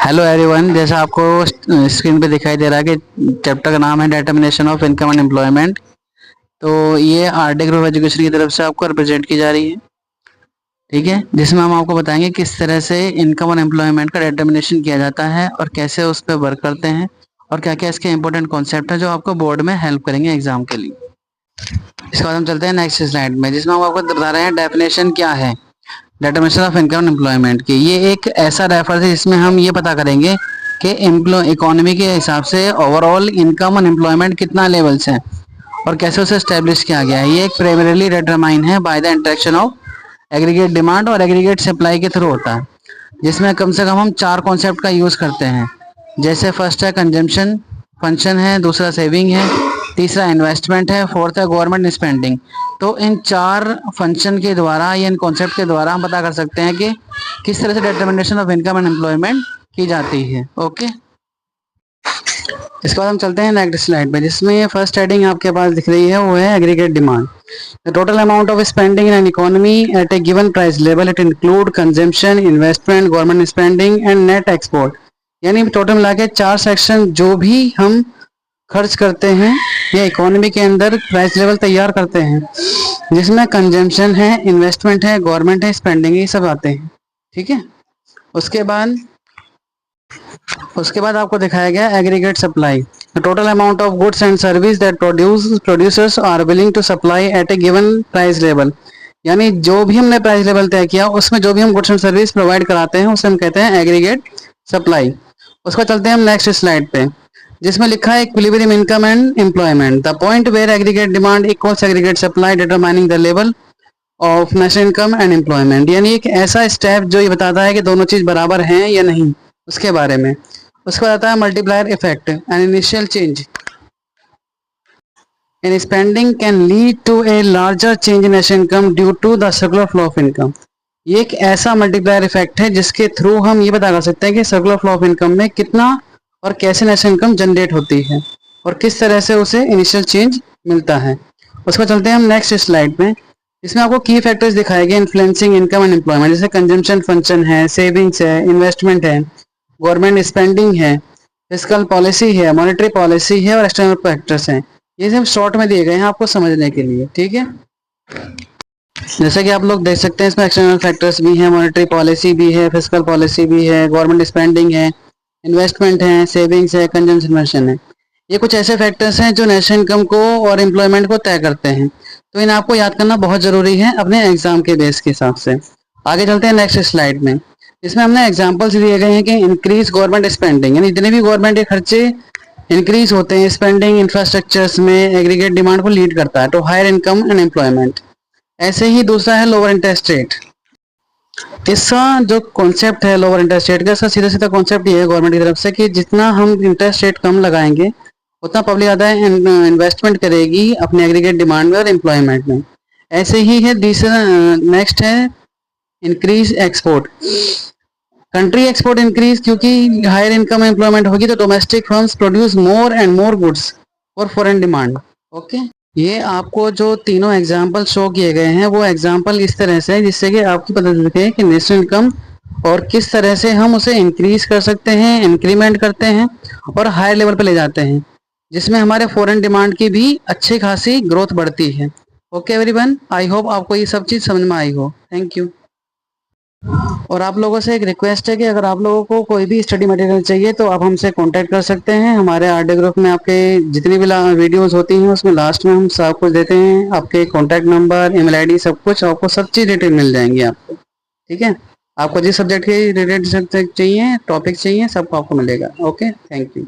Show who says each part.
Speaker 1: Hello everyone, जैसा आपको screen पे दिखाई दे रहा है कि चैप्टर का नाम है determination of income and employment. तो ये आरडी ग्रुप एजुकेशन की तरफ से आपको रिप्रेजेंट की जा रही है, ठीक है, जिसमें हम आपको बताएंगे किस तरह से इनकम और एम्प्लॉयमेंट का डिटर्मिनेशन किया जाता है और कैसे उस पर वर्क करते हैं और क्या क्या इसके इंपॉर्टेंट कॉन्सेप्ट है जो आपको बोर्ड में हेल्प करेंगे एग्जाम के लिए। इसके बाद हम चलते हैं नेक्स्ट स्लाइड में, जिसमें हम आपको बता रहे हैं डेफिनेशन क्या है determination of income and employment की। ये एक ऐसा रेफरेंस है जिसमें हम ये पता करेंगे कि इकोनॉमी के हिसाब से ओवरऑल इनकम और एम्प्लॉयमेंट कितना लेवल्स है और कैसे उसे स्टैब्लिश किया गया है। ये एक प्राइमरीली डिटरमाइन है by the interaction of aggregate demand और एग्रीगेट सप्लाई के थ्रू होता है, जिसमें कम से कम हम 4 कॉन्सेप्ट का यूज करते हैं। जैसे फर्स्ट है कंजम्पशन फंक्शन है, दूसरा सेविंग है, तीसरा इन्वेस्टमेंट है, फोर्थ है गवर्नमेंट स्पेंडिंग। तो इन 4 फंक्शन के द्वारा या इन कॉन्सेप्ट के द्वारा हम पता कर सकते हैं कि किस तरह से determination of income and employment की जाती है। ओके, इसके बाद हम चलते हैं नेक्स्ट स्लाइड पे, जिसमें ये फर्स्ट हेडिंग आपके पास दिख रही है, वो है aggregate demand. The total amount of spending in an economy eight a given price level, it include consumption, investment, government spending and net export. यानी टोटल मिला के 4 सेक्शन जो भी हम खर्च करते हैं या इकोनॉमी के अंदर प्राइस लेवल तैयार करते हैं, जिसमें कंजम्पशन है, इन्वेस्टमेंट है, गवर्नमेंट है, स्पेंडिंग, ये सब आते हैं, ठीक है। उसके बाद आपको दिखाया गया aggregate supply, the total amount of goods and service that producers are willing to supply at a given price level. यानी जो भी हमने प्राइस लेवल तय किया उसमें जो भी हम गुड्स एंड सर्विस प्रोवाइड कराते हैं उसे हम कहते हैं एग्रीगेट सप्लाई। उसको चलते हैं हम नेक्स्ट स्लाइड पे, जिसमें लिखा है equilibrium income and employment, the point where aggregate demand equals aggregate supply determining the level of national income and employment. यानी एक ऐसा स्टेप जो ये बताता है कि दोनों चीज बराबर हैं या नहीं, उसके बारे में। उसके बाद आता है multiplier effect, an initial change in spending can lead to a larger change in national income due to the circular flow of income. ये एक ऐसा मल्टीप्लायर इफेक्ट है जिसके थ्रू हम ये बता सकते हैं कि सर्कुलर फ्लो ऑफ इनकम में कितना और कैसे नेशनल इनकम जनरेट होती है और किस तरह से उसे इनिशियल चेंज मिलता है। उसको चलते हैं हम नेक्स्ट स्लाइड में, इसमें आपको की फैक्टर्स दिखाए गए इन्फ्लुएंसिंग इनकम एंड एम्प्लॉयमेंट, जैसे कंजम्पशन फंक्शन है, सेविंग्स है, इन्वेस्टमेंट है, गवर्नमेंट स्पेंडिंग है, फिस्कल पॉलिसी है, मॉनेटरी पॉलिसी है और एक्सटर्नल फैक्टर्स हैं। ये सब शॉर्ट में दिए गए हैं आपको समझने के लिए, ठीक है। जैसे कि आप लोग देख सकते हैं इसमें एक्सटर्नल फैक्टर्स भी हैं, मॉनेटरी पॉलिसी भी है, फिस्कल पॉलिसी भी है, गवर्नमेंट स्पेंडिंग है, इन्वेस्टमेंट है, सेविंग्स है, कंजम्पशन है। ये कुछ ऐसे फैक्टर्स हैं जो नेशनल इनकम को और एम्प्लॉयमेंट को तय करते हैं, तो इन्हें आपको याद करना बहुत जरूरी है अपने एग्जाम के बेस के हिसाब से। आगे चलते हैं नेक्स्ट स्लाइड में, इसमें हमने एग्जांपल्स दिए गए हैं कि इंक्रीज गवर्नमेंट स्पेंडिंग, यानी जितने भी गवर्नमेंट के खर्चे इंक्रीज होते हैं स्पेंडिंग इंफ्रास्ट्रक्चर्स में, एग्रीगेट डिमांड को लीड करता है to higher income and employment. ऐसे ही दूसरा है लोअर इंटरेस्ट रेट। इसका जो कॉन्सेप्ट है लोअर इंटरेस्ट रेट का, इसका सीधा सीधा कॉन्सेप्ट ये है गवर्नमेंट की तरफ से कि जितना हम इंटरेस्ट रेट कम लगाएंगे उतना पब्लिक ज़्यादा इन्वेस्टमेंट करेगी अपने एग्रीगेट डिमांड में और एम्प्लॉयमेंट में। ऐसे ही है दूसरा, नेक्स्ट है increase export, country export increase, क्योंकि हायर इनकम एम्प्लॉयमेंट होगी तो domestic firms produce more and more goods for foreign demand. Okay, ये आपको जो तीनों एग्जांपल शो किए गए हैं वो एग्जांपल इस तरह से है जिससे कि आपकी पता चले कि नेशनल इनकम और किस तरह से हम उसे इंक्रीज कर सकते हैं, इंक्रीमेंट करते हैं और हायर लेवल पे ले जाते हैं, जिसमें हमारे फॉरेन डिमांड की भी अच्छी खासी ग्रोथ बढ़ती है। ओके एवरीवन, आई होप आपको ये सब चीज़ समझ में आई हो। Thank you. और आप लोगों से एक रिक्वेस्ट है कि अगर आप लोगों को कोई भी स्टडी मटेरियल चाहिए तो आप हमसे कांटेक्ट कर सकते हैं। हमारे आरडी ग्रुप में आपके जितनी भी वीडियोस होती हैं उसमें लास्ट में हम सब कुछ देते हैं, आपके कांटेक्ट नंबर, ईमेल आईडी, सब कुछ आपको, सब चीज़ डिटेल मिल जाएंगी आपको, ठीक है। आपको जिस सब्जेक्ट के रिलेटेड सब्जेक्ट चाहिए, टॉपिक चाहिए, सबको आपको मिलेगा। Okay, thank you.